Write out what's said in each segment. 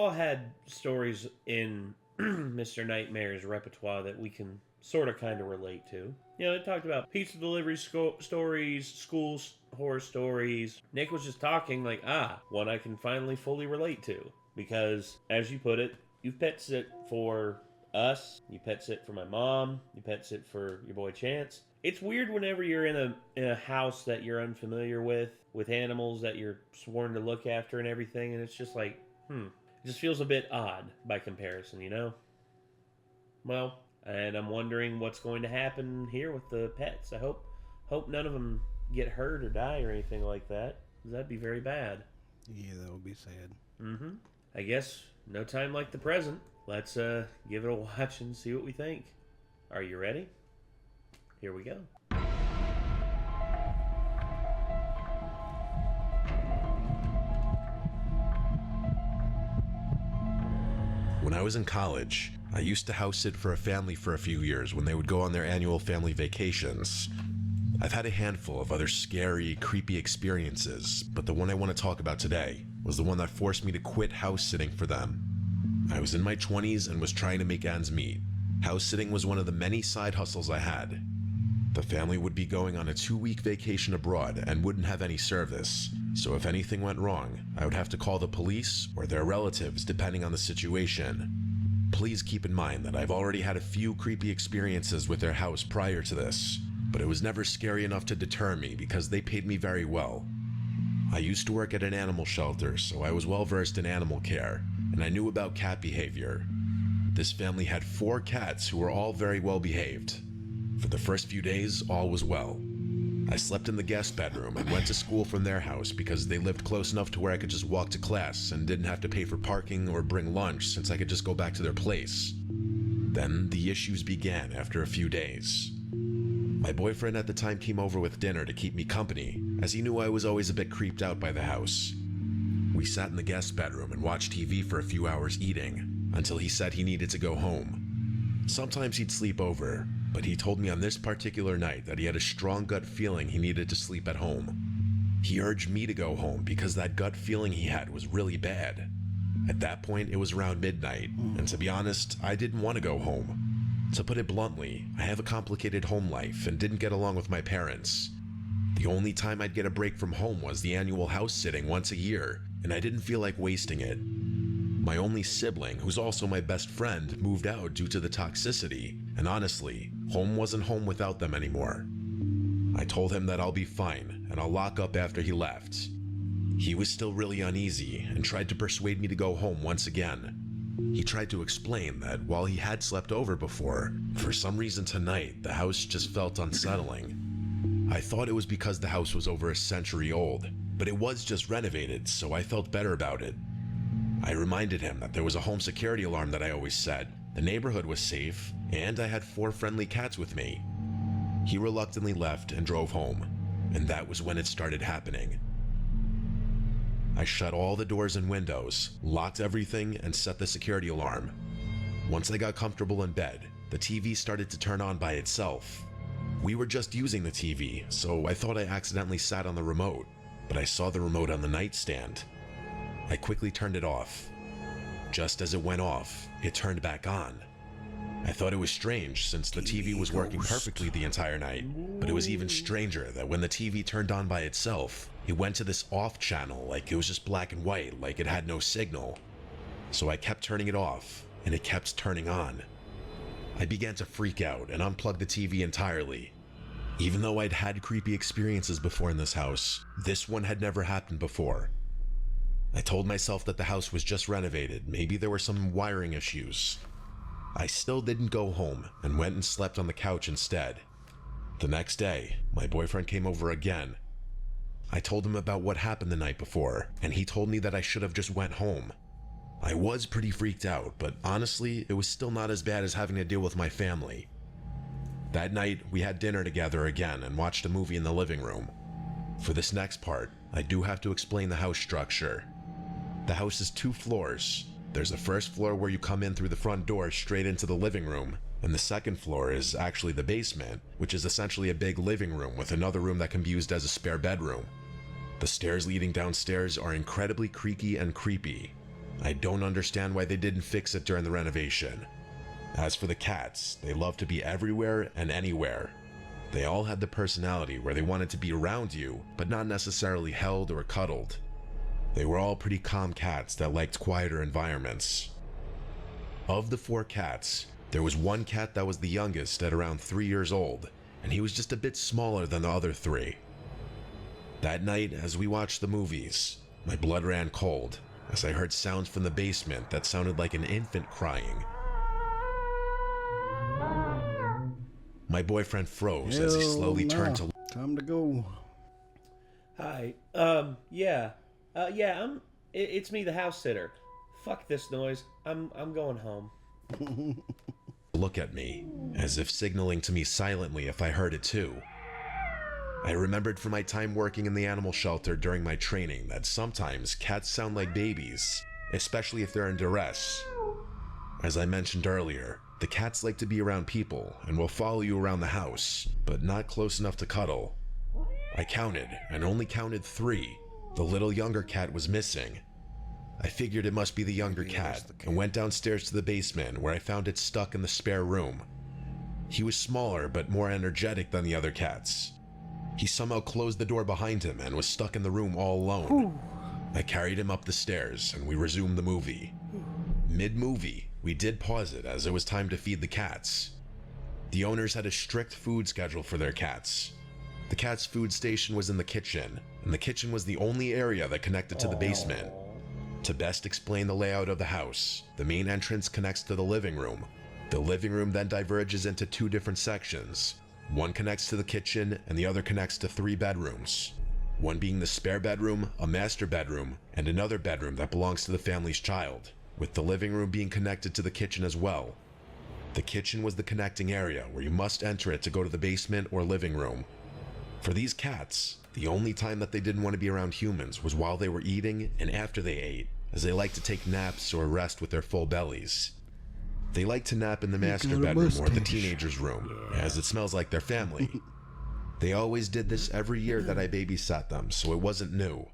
all had stories in Mr. Nightmare's repertoire that we can sort of kind of relate to. You know, they talked about pizza delivery stories, school horror stories. Nick was just talking like, one I can finally fully relate to. Because, as you put it, you pet sit for us, you pet sit for my mom, you pet sit for your boy Chance. It's weird whenever you're in a house that you're unfamiliar with animals that you're sworn to look after and everything, and it's just like, it just feels a bit odd by comparison, you know? Well, and I'm wondering what's going to happen here with the pets. I hope none of them get hurt or die or anything like that, because that'd be very bad. Yeah, that would be sad. Mm-hmm. I guess no time like the present. Let's give it a watch and see what we think. Are you ready? Here we go. When I was in college, I used to house sit for a family for a few years when they would go on their annual family vacations. I've had a handful of other scary, creepy experiences, but the one I want to talk about today was the one that forced me to quit house sitting for them. I was in my 20s and was trying to make ends meet. House sitting was one of the many side hustles I had. The family would be going on a 2-week vacation abroad and wouldn't have any service, so if anything went wrong, I would have to call the police or their relatives depending on the situation. Please keep in mind that I've already had a few creepy experiences with their house prior to this, but it was never scary enough to deter me because they paid me very well. I used to work at an animal shelter, so I was well versed in animal care, and I knew about cat behavior. This family had 4 cats who were all very well behaved. For the first few days, all was well. I slept in the guest bedroom and went to school from their house because they lived close enough to where I could just walk to class and didn't have to pay for parking or bring lunch since I could just go back to their place. Then the issues began after a few days. My boyfriend at the time came over with dinner to keep me company, as he knew I was always a bit creeped out by the house. We sat in the guest bedroom and watched TV for a few hours eating, until he said he needed to go home. Sometimes he'd sleep over, but he told me on this particular night that he had a strong gut feeling he needed to sleep at home. He urged me to go home because that gut feeling he had was really bad. At that point, it was around midnight, and to be honest, I didn't want to go home. To put it bluntly, I have a complicated home life and didn't get along with my parents. The only time I'd get a break from home was the annual house sitting once a year, and I didn't feel like wasting it. My only sibling, who's also my best friend, moved out due to the toxicity, and honestly, home wasn't home without them anymore. I told him that I'll be fine, and I'll lock up after he left. He was still really uneasy, and tried to persuade me to go home once again. He tried to explain that while he had slept over before, for some reason tonight, the house just felt unsettling. I thought it was because the house was over a century old, but it was just renovated, so I felt better about it. I reminded him that there was a home security alarm that I always set, the neighborhood was safe, and I had 4 friendly cats with me. He reluctantly left and drove home, and that was when it started happening. I shut all the doors and windows, locked everything, and set the security alarm. Once I got comfortable in bed, the TV started to turn on by itself. We were just using the TV, so I thought I accidentally sat on the remote, but I saw the remote on the nightstand. I quickly turned it off. Just as it went off, it turned back on. I thought it was strange since the TV was working perfectly the entire night, but it was even stranger that when the TV turned on by itself, it went to this off channel like it was just black and white, like it had no signal. So I kept turning it off, and it kept turning on. I began to freak out and unplugged the TV entirely. Even though I'd had creepy experiences before in this house, this one had never happened before. I told myself that the house was just renovated, maybe there were some wiring issues. I still didn't go home and went and slept on the couch instead. The next day, my boyfriend came over again. I told him about what happened the night before, and he told me that I should have just went home. I was pretty freaked out, but honestly, it was still not as bad as having to deal with my family. That night, we had dinner together again and watched a movie in the living room. For this next part, I do have to explain the house structure. The house is 2 floors. There's a first floor where you come in through the front door straight into the living room, and the second floor is actually the basement, which is essentially a big living room with another room that can be used as a spare bedroom. The stairs leading downstairs are incredibly creaky and creepy. I don't understand why they didn't fix it during the renovation. As for the cats, they love to be everywhere and anywhere. They all had the personality where they wanted to be around you, but not necessarily held or cuddled. They were all pretty calm cats that liked quieter environments. Of the 4 cats, there was one cat that was the youngest at around 3 years old, and he was just a bit smaller than the other 3. That night, as we watched the movies, my blood ran cold as I heard sounds from the basement that sounded like an infant crying. My boyfriend froze as he slowly turned to... Time to go. Hi. It's me, the house sitter. Fuck this noise. I'm going home. Look at me, as if signaling to me silently if I heard it too. I remembered from my time working in the animal shelter during my training that sometimes cats sound like babies, especially if they're in duress. As I mentioned earlier, the cats like to be around people and will follow you around the house, but not close enough to cuddle. I counted, and only counted 3. The little younger cat was missing. I figured it must be the younger cat, and went downstairs to the basement where I found it stuck in the spare room. He was smaller but more energetic than the other cats. He somehow closed the door behind him and was stuck in the room all alone. I carried him up the stairs and we resumed the movie. Mid-movie, we did pause it as it was time to feed the cats. The owners had a strict food schedule for their cats. The cats' food station was in the kitchen, and the kitchen was the only area that connected to the basement. To best explain the layout of the house, the main entrance connects to the living room. The living room then diverges into 2 different sections. One connects to the kitchen, and the other connects to 3 bedrooms. One being the spare bedroom, a master bedroom, and another bedroom that belongs to the family's child, with the living room being connected to the kitchen as well. The kitchen was the connecting area where you must enter it to go to the basement or living room. For these cats, the only time that they didn't want to be around humans was while they were eating and after they ate, as they like to take naps or rest with their full bellies. They like to nap in the master bedroom or the teenager's room, as it smells like their family. They always did this every year that I babysat them, so it wasn't new.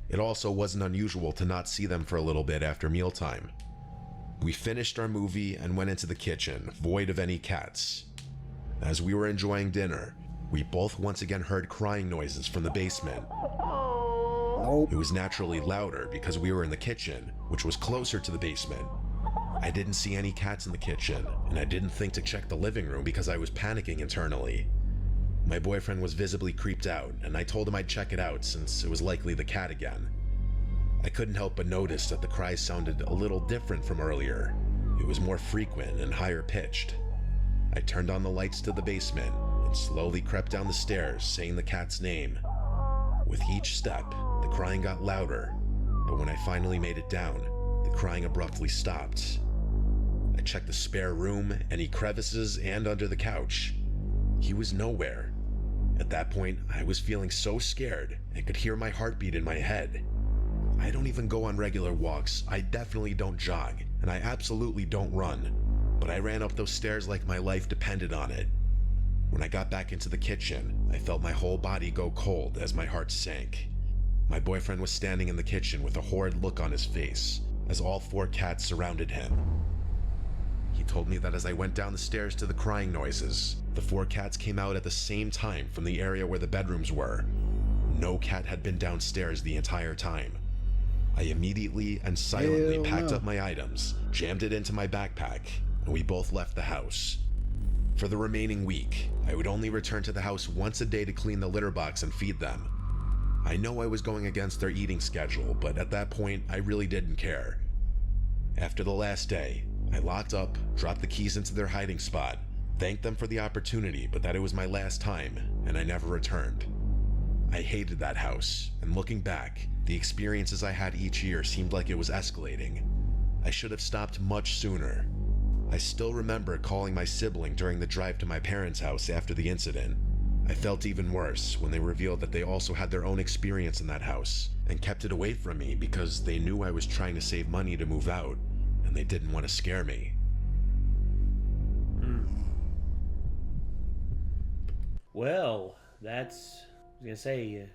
It also wasn't unusual to not see them for a little bit after mealtime. We finished our movie and went into the kitchen, void of any cats. As we were enjoying dinner, we both once again heard crying noises from the basement. It was naturally louder because we were in the kitchen, which was closer to the basement. I didn't see any cats in the kitchen, and I didn't think to check the living room because I was panicking internally. My boyfriend was visibly creeped out, and I told him I'd check it out since it was likely the cat again. I couldn't help but notice that the cries sounded a little different from earlier. It was more frequent and higher pitched. I turned on the lights to the basement and slowly crept down the stairs, saying the cat's name. With each step, the crying got louder, but when I finally made it down, the crying abruptly stopped. I checked the spare room, any crevices, and under the couch. He was nowhere. At that point, I was feeling so scared and could hear my heartbeat in my head. I don't even go on regular walks, I definitely don't jog, and I absolutely don't run, but I ran up those stairs like my life depended on it. When I got back into the kitchen, I felt my whole body go cold as my heart sank. My boyfriend was standing in the kitchen with a horrid look on his face, as all 4 cats surrounded him. He told me that as I went down the stairs to the crying noises, the 4 cats came out at the same time from the area where the bedrooms were. No cat had been downstairs the entire time. I immediately and silently packed up my items, jammed it into my backpack, and we both left the house. For the remaining week, I would only return to the house once a day to clean the litter box and feed them. I know I was going against their eating schedule, but at that point, I really didn't care. After the last day, I locked up, dropped the keys into their hiding spot, thanked them for the opportunity, but that it was my last time, and I never returned. I hated that house, and looking back, the experiences I had each year seemed like it was escalating. I should have stopped much sooner. I still remember calling my sibling during the drive to my parents' house after the incident. I felt even worse when they revealed that they also had their own experience in that house, and kept it away from me because they knew I was trying to save money to move out, and they didn't want to scare me. Well, that's, I was gonna say,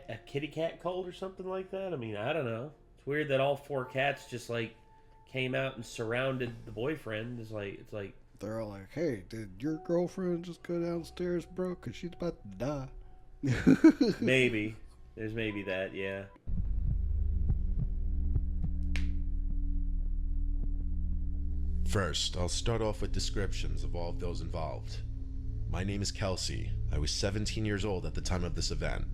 a kitty cat cold or something like that. I mean, I don't know. It's It's weird that all 4 cats just, like, came out and surrounded the boyfriend. It's like... They're all like, hey, did your girlfriend just go downstairs, bro? Because she's about to die. Maybe. There's maybe that, yeah. First, I'll start off with descriptions of all of those involved. My name is Kelsey. I was 17 years old at the time of this event.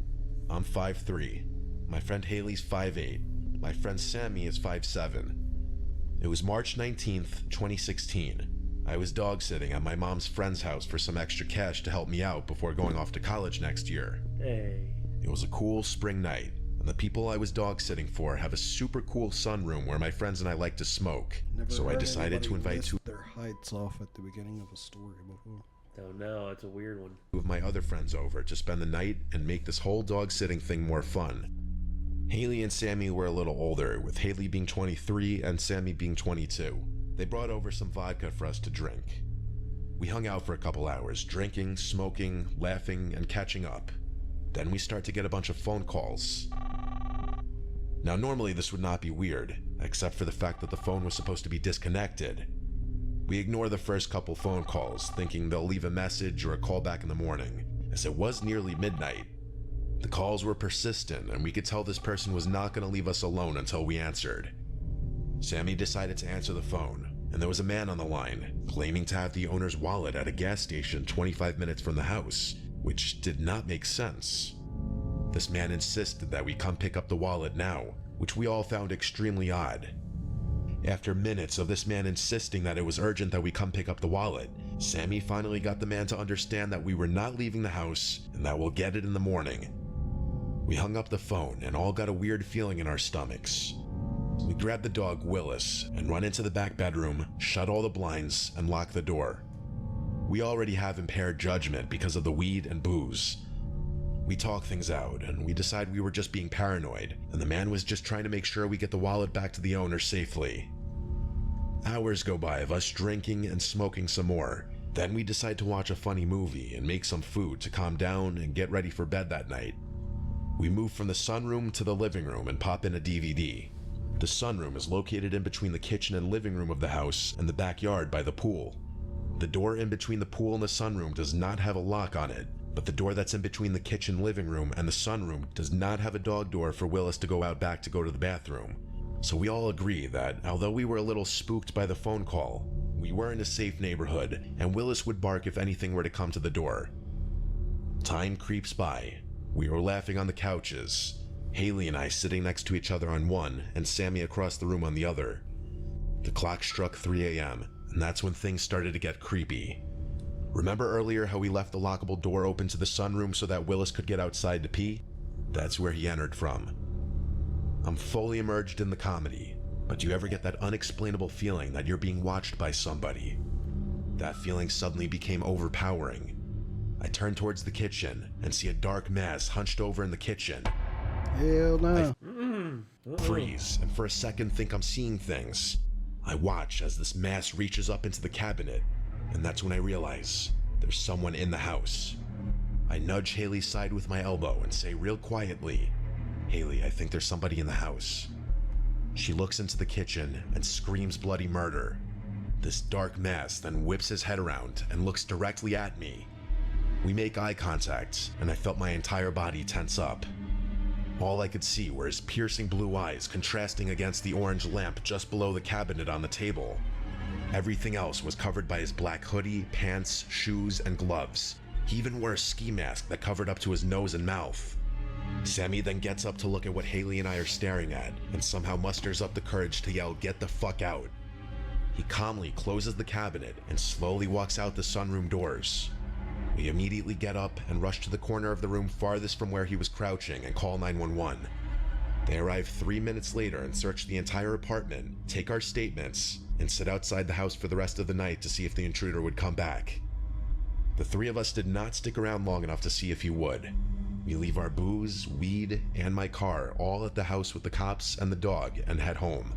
I'm 5'3". My friend Haley's 5'8". My friend Sammy is 5'7". It was March 19th, 2016. I was dog sitting at my mom's friend's house for some extra cash to help me out before going off to college next year. Hey. It was a cool spring night, and the people I was dog sitting for have a super cool sunroom where my friends and I like to smoke. So I decided to invite 2 their heights off at the beginning of a story before. Don't know, it's a weird one. of my other friends over to spend the night and make this whole dog sitting thing more fun. Haley and Sammy were a little older, with Haley being 23 and Sammy being 22. They brought over some vodka for us to drink. We hung out for a couple hours, drinking, smoking, laughing, and catching up. Then we start to get a bunch of phone calls. Now normally this would not be weird, except for the fact that the phone was supposed to be disconnected. We ignore the first couple phone calls, thinking they'll leave a message or a call back in the morning, as it was nearly midnight. The calls were persistent, and we could tell this person was not going to leave us alone until we answered. Sammy decided to answer the phone, and there was a man on the line, claiming to have the owner's wallet at a gas station 25 minutes from the house, which did not make sense. This man insisted that we come pick up the wallet now, which we all found extremely odd. After minutes of this man insisting that it was urgent that we come pick up the wallet, Sammy finally got the man to understand that we were not leaving the house and that we'll get it in the morning. We hung up the phone and all got a weird feeling in our stomachs. We grabbed the dog Willis and run into the back bedroom, shut all the blinds, and lock the door. We already have impaired judgment because of the weed and booze. We talk things out, and we decide we were just being paranoid, and the man was just trying to make sure we get the wallet back to the owner safely. Hours go by of us drinking and smoking some more. Then we decide to watch a funny movie and make some food to calm down and get ready for bed that night. We move from the sunroom to the living room and pop in a DVD. The sunroom is located in between the kitchen and living room of the house and the backyard by the pool. The door in between the pool and the sunroom does not have a lock on it, but the door that's in between the kitchen living room and the sunroom does not have a dog door for Willis to go out back to go to the bathroom. So we all agree that, although we were a little spooked by the phone call, we were in a safe neighborhood, and Willis would bark if anything were to come to the door. Time creeps by. We were laughing on the couches, Haley and I sitting next to each other on one, and Sammy across the room on the other. The clock struck 3 a.m., and that's when things started to get creepy. Remember earlier how we left the lockable door open to the sunroom so that Willis could get outside to pee? That's where he entered from. I'm fully immersed in the comedy, but do you ever get that unexplainable feeling that you're being watched by somebody? That feeling suddenly became overpowering. I turn towards the kitchen and see a dark mass hunched over in the kitchen. Hell no. I freeze and for a second think I'm seeing things. I watch as this mass reaches up into the cabinet, and that's when I realize there's someone in the house. I nudge Haley's side with my elbow and say real quietly, "Haley, I think there's somebody in the house." She looks into the kitchen and screams bloody murder. This dark mass then whips his head around and looks directly at me. We make eye contact, and I felt my entire body tense up. All I could see were his piercing blue eyes contrasting against the orange lamp just below the cabinet on the table. Everything else was covered by his black hoodie, pants, shoes, and gloves. He even wore a ski mask that covered up to his nose and mouth. Sammy then gets up to look at what Haley and I are staring at, and somehow musters up the courage to yell, "Get the fuck out." He calmly closes the cabinet and slowly walks out the sunroom doors. We immediately get up and rush to the corner of the room farthest from where he was crouching and call 911. They arrive 3 minutes later and search the entire apartment, take our statements, and sit outside the house for the rest of the night to see if the intruder would come back. The three of us did not stick around long enough to see if he would. We leave our booze, weed, and my car all at the house with the cops and the dog and head home.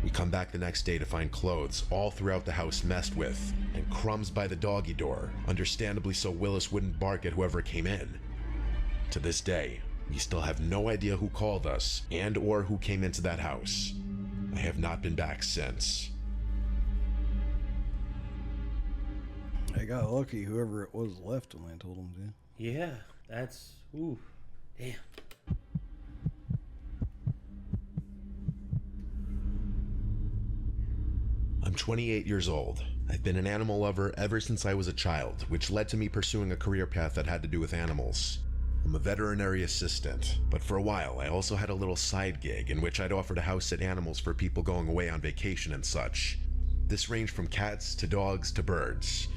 We come back the next day to find clothes all throughout the house messed with, and crumbs by the doggy door, understandably so Willis wouldn't bark at whoever came in. To this day, We still have no idea who called us and or who came into that house. I have not been back since. They got lucky, whoever it was left when they told them to. Yeah, that's... Ooh, damn. I'm 28 years old. I've been an animal lover ever since I was a child, which led to me pursuing a career path that had to do with animals. I'm a veterinary assistant, but for a while I also had a little side gig in which I'd offer to house sit animals for people going away on vacation and such. This ranged from cats to dogs to birds.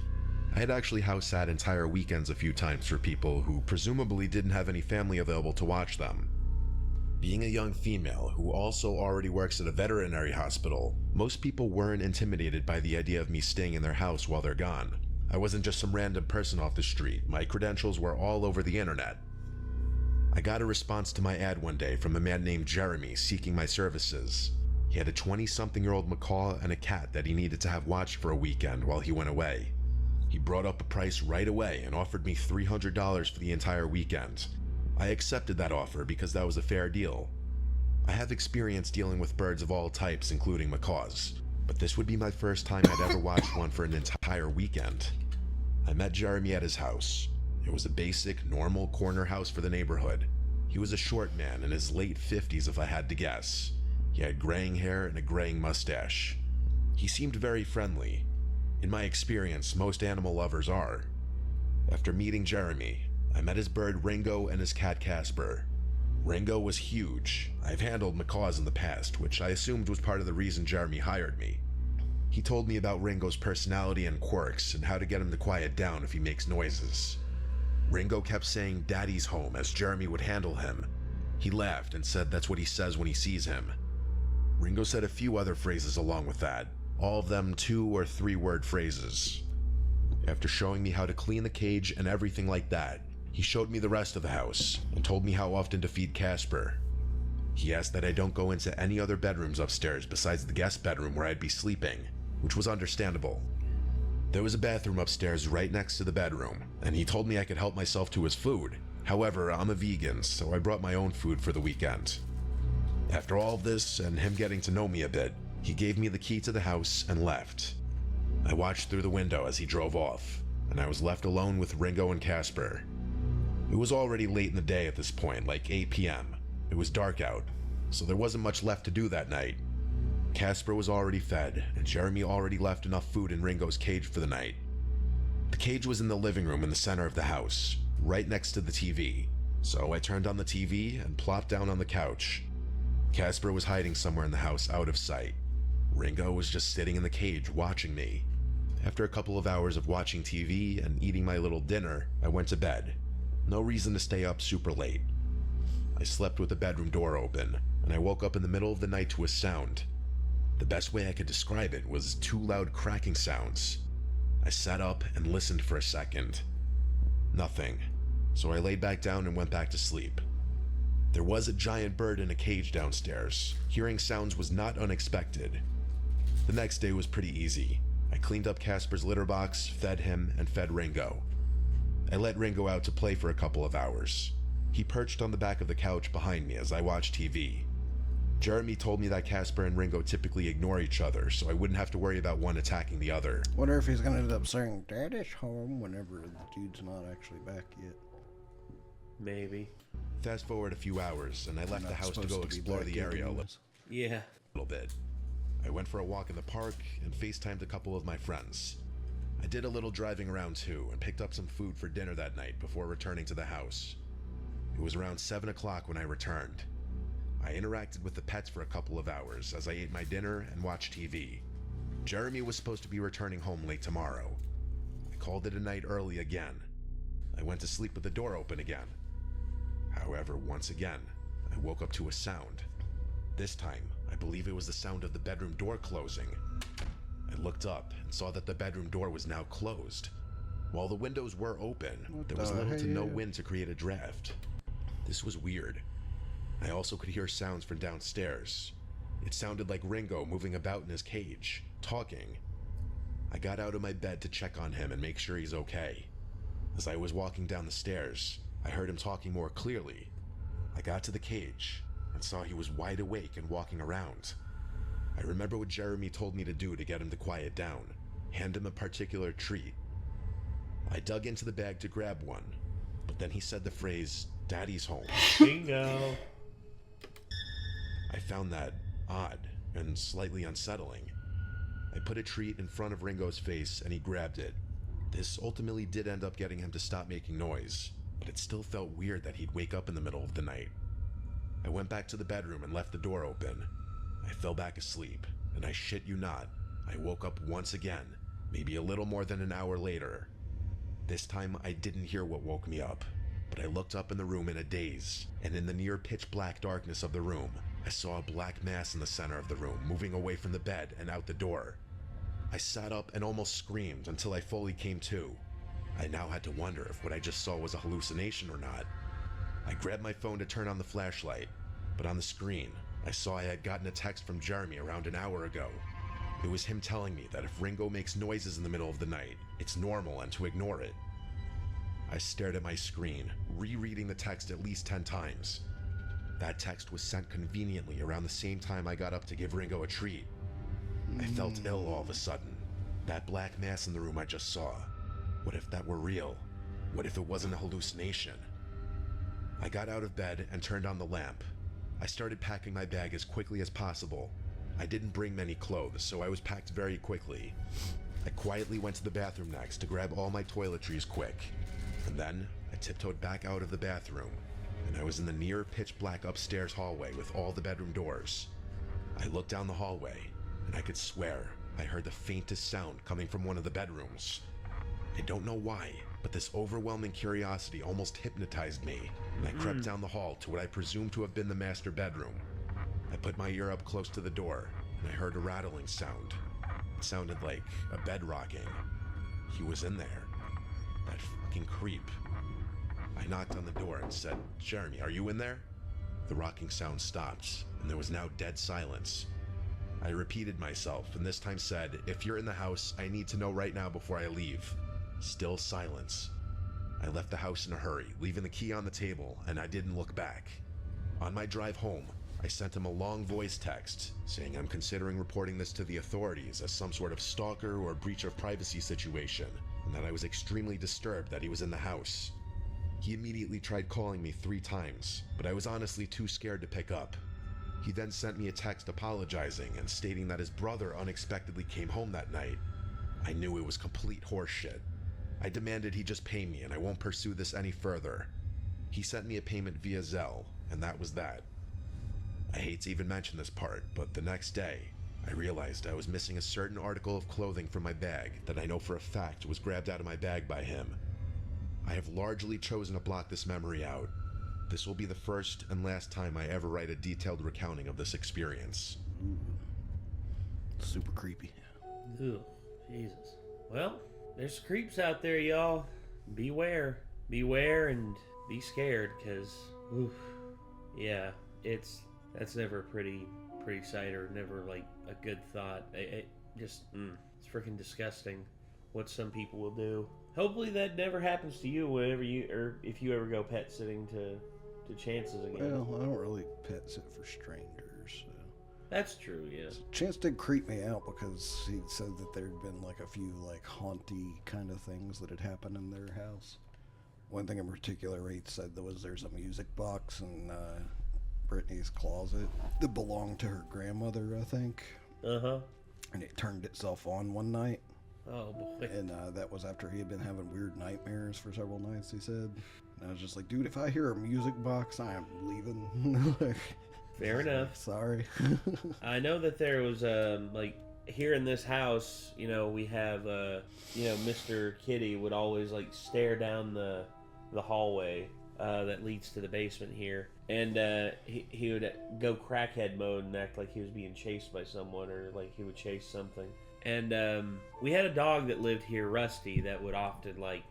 I had actually house sat entire weekends a few times for people who presumably didn't have any family available to watch them. Being a young female who also already works at a veterinary hospital, most people weren't intimidated by the idea of me staying in their house while they're gone. I wasn't just some random person off the street. My credentials were all over the internet. I got a response to my ad one day from a man named Jeremy seeking my services. He had a 20-something-year-old macaw and a cat that he needed to have watched for a weekend while he went away. He brought up a price right away and offered me $300 for the entire weekend. I accepted that offer because that was a fair deal. I have experience dealing with birds of all types, including macaws, but this would be my first time I'd ever watched one for an entire weekend. I met Jeremy at his house. It was a basic, normal corner house for the neighborhood. He was a short man in his late 50s if I had to guess. He had graying hair and a graying mustache. He seemed very friendly. In my experience, most animal lovers are. After meeting Jeremy, I met his bird Ringo and his cat Casper. Ringo was huge. I've handled macaws in the past, which I assumed was part of the reason Jeremy hired me. He told me about Ringo's personality and quirks and how to get him to quiet down if he makes noises. Ringo kept saying "Daddy's home" as Jeremy would handle him. He laughed and said that's what he says when he sees him. Ringo said a few other phrases along with that, all of them 2- or 3-word phrases. After showing me how to clean the cage and everything like that, he showed me the rest of the house and told me how often to feed Casper. He asked that I don't go into any other bedrooms upstairs besides the guest bedroom where I'd be sleeping, which was understandable. There was a bathroom upstairs right next to the bedroom, and he told me I could help myself to his food. However, I'm a vegan, so I brought my own food for the weekend. After all of this and him getting to know me a bit, he gave me the key to the house and left. I watched through the window as he drove off, and I was left alone with Ringo and Casper. It was already late in the day at this point, like 8 p.m. It was dark out, so there wasn't much left to do that night. Casper was already fed, and Jeremy already left enough food in Ringo's cage for the night. The cage was in the living room in the center of the house, right next to the TV, so I turned on the TV and plopped down on the couch. Casper was hiding somewhere in the house out of sight. Ringo was just sitting in the cage watching me. After a couple of hours of watching TV and eating my little dinner, I went to bed. No reason to stay up super late. I slept with the bedroom door open, and I woke up in the middle of the night to a sound. The best way I could describe it was 2 loud cracking sounds. I sat up and listened for a second. Nothing, so I laid back down and went back to sleep. There was a giant bird in a cage downstairs. Hearing sounds was not unexpected. The next day was pretty easy. I cleaned up Casper's litter box, fed him, and fed Ringo. I let Ringo out to play for a couple of hours. He perched on the back of the couch behind me as I watched TV. Jeremy told me that Casper and Ringo typically ignore each other, so I wouldn't have to worry about one attacking the other. Wonder if he's gonna end up saying "Daddy's home" whenever the dude's not actually back yet. Maybe. Fast forward a few hours, and I left the house to go explore the area a little bit. I went for a walk in the park and FaceTimed a couple of my friends. I did a little driving around too, and picked up some food for dinner that night before returning to the house. It was around 7 o'clock when I returned. I interacted with the pets for a couple of hours as I ate my dinner and watched TV. Jeremy was supposed to be returning home late tomorrow. I called it a night early again. I went to sleep with the door open again. However, once again, I woke up to a sound. This time, I believe it was the sound of the bedroom door closing. I looked up and saw that the bedroom door was now closed. While the windows were open, there was little to no wind to create a draft. This was weird. I also could hear sounds from downstairs. It sounded like Ringo moving about in his cage, talking. I got out of my bed to check on him and make sure he's okay. As I was walking down the stairs, I heard him talking more clearly. I got to the cage and saw he was wide awake and walking around. I remember what Jeremy told me to do to get him to quiet down. Hand him a particular treat. I dug into the bag to grab one, but then he said the phrase, "Daddy's home." Bingo. I found that odd and slightly unsettling. I put a treat in front of Ringo's face and he grabbed it. This ultimately did end up getting him to stop making noise, but it still felt weird that he'd wake up in the middle of the night. I went back to the bedroom and left the door open. I fell back asleep, and I shit you not, I woke up once again, maybe a little more than an hour later. This time I didn't hear what woke me up, but I looked up in the room in a daze, and in the near pitch black darkness of the room, I saw a black mass in the center of the room, moving away from the bed and out the door. I sat up and almost screamed until I fully came to. I now had to wonder if what I just saw was a hallucination or not. I grabbed my phone to turn on the flashlight, but on the screen, I saw I had gotten a text from Jeremy around an hour ago. It was him telling me that if Ringo makes noises in the middle of the night, it's normal and to ignore it. I stared at my screen, rereading the text at least 10 times. That text was sent conveniently around the same time I got up to give Ringo a treat. I felt ill all of a sudden. That black mass in the room I just saw. What if that were real? What if it wasn't a hallucination? I got out of bed and turned on the lamp. I started packing my bag as quickly as possible. I didn't bring many clothes, so I was packed very quickly. I quietly went to the bathroom next to grab all my toiletries quick. And then I tiptoed back out of the bathroom, and I was in the near pitch black upstairs hallway with all the bedroom doors. I looked down the hallway, and I could swear I heard the faintest sound coming from one of the bedrooms. I don't know why, but this overwhelming curiosity almost hypnotized me, and I crept down the hall to what I presumed to have been the master bedroom. I put my ear up close to the door, and I heard a rattling sound. It sounded like a bed rocking. He was in there. That fucking creep. I knocked on the door and said, "Jeremy, are you in there?" The rocking sound stopped, and there was now dead silence. I repeated myself, and this time said, "If you're in the house, I need to know right now before I leave." Still silence. I left the house in a hurry, leaving the key on the table, and I didn't look back. On my drive home, I sent him a long voice text saying I'm considering reporting this to the authorities as some sort of stalker or breach of privacy situation, and that I was extremely disturbed that he was in the house. He immediately tried calling me 3 times, but I was honestly too scared to pick up. He then sent me a text apologizing and stating that his brother unexpectedly came home that night. I knew it was complete horseshit. I demanded he just pay me and I won't pursue this any further. He sent me a payment via Zelle, and that was that. I hate to even mention this part, but the next day, I realized I was missing a certain article of clothing from my bag that I know for a fact was grabbed out of my bag by him. I have largely chosen to block this memory out. This will be the first and last time I ever write a detailed recounting of this experience. Super creepy. Ugh, Jesus. Well, there's creeps out there, y'all. Beware. Beware and be scared, because, oof, yeah, that's never a pretty sight, or never, like, a good thought. It's freaking disgusting what some people will do. Hopefully that never happens to you whenever or if you ever go pet sitting to Chance's again. Well, I don't really pet sit for strangers, so. That's true, yeah. So Chance did creep me out because he said that there'd been like a few like haunty kind of things that had happened in their house. One thing in particular he said there's a music box in Brittany's closet that belonged to her grandmother, I think. Uh-huh. And it turned itself on one night. Oh, boy. And that was after he had been having weird nightmares for several nights, he said. And I was just like, dude, if I hear a music box, I am leaving. Fair enough. Sorry. I know that there was, like, here in this house, you know, we have, Mr. Kitty would always, like, stare down the hallway that leads to the basement here. And he would go crackhead mode and act like he was being chased by someone, or like he would chase something. And we had a dog that lived here, Rusty, that would often like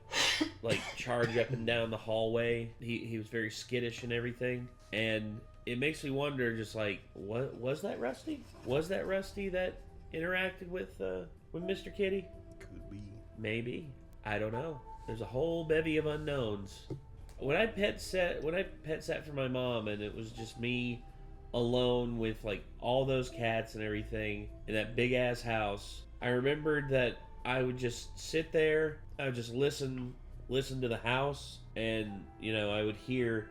charge up and down the hallway. He was very skittish and everything. And it makes me wonder, just like, what was that Rusty? Was that Rusty that interacted with Mr. Kitty? Could be. Maybe. I don't know. There's a whole bevy of unknowns. when I pet sat for my mom, and it was just me alone with like all those cats and everything in that big ass house. I remembered that I would just sit there. I would just listen to the house, and I would hear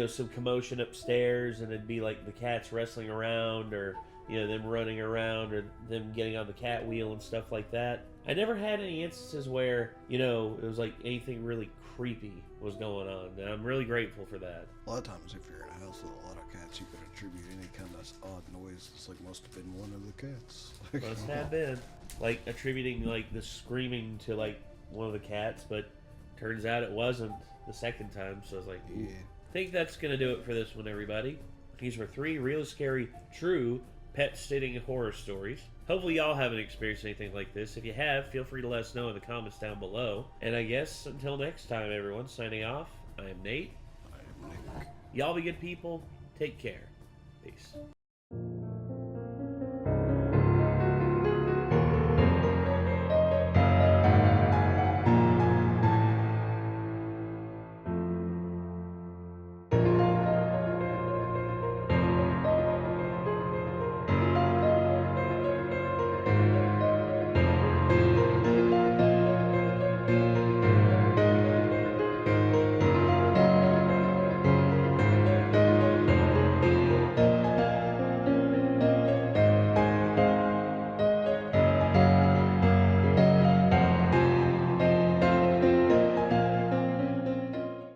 some commotion upstairs, and it'd be like the cats wrestling around, or them running around, or them getting on the cat wheel and stuff like that. I never had any instances where it was like anything really creepy was going on, and I'm really grateful for that. A lot of times if you're in a house with a lot of cats, you can attribute any kind of odd noise. It's like must have been one of the cats. Must have been. Like attributing like the screaming to like one of the cats, but turns out it wasn't the second time, so I was like, ooh. Yeah. I think that's going to do it for this one, everybody. These were 3 really scary, true pet-sitting horror stories. Hopefully y'all haven't experienced anything like this. If you have, feel free to let us know in the comments down below. And I guess until next time, everyone, signing off, I am Nate. I am Nick. Y'all be good people. Take care. Peace.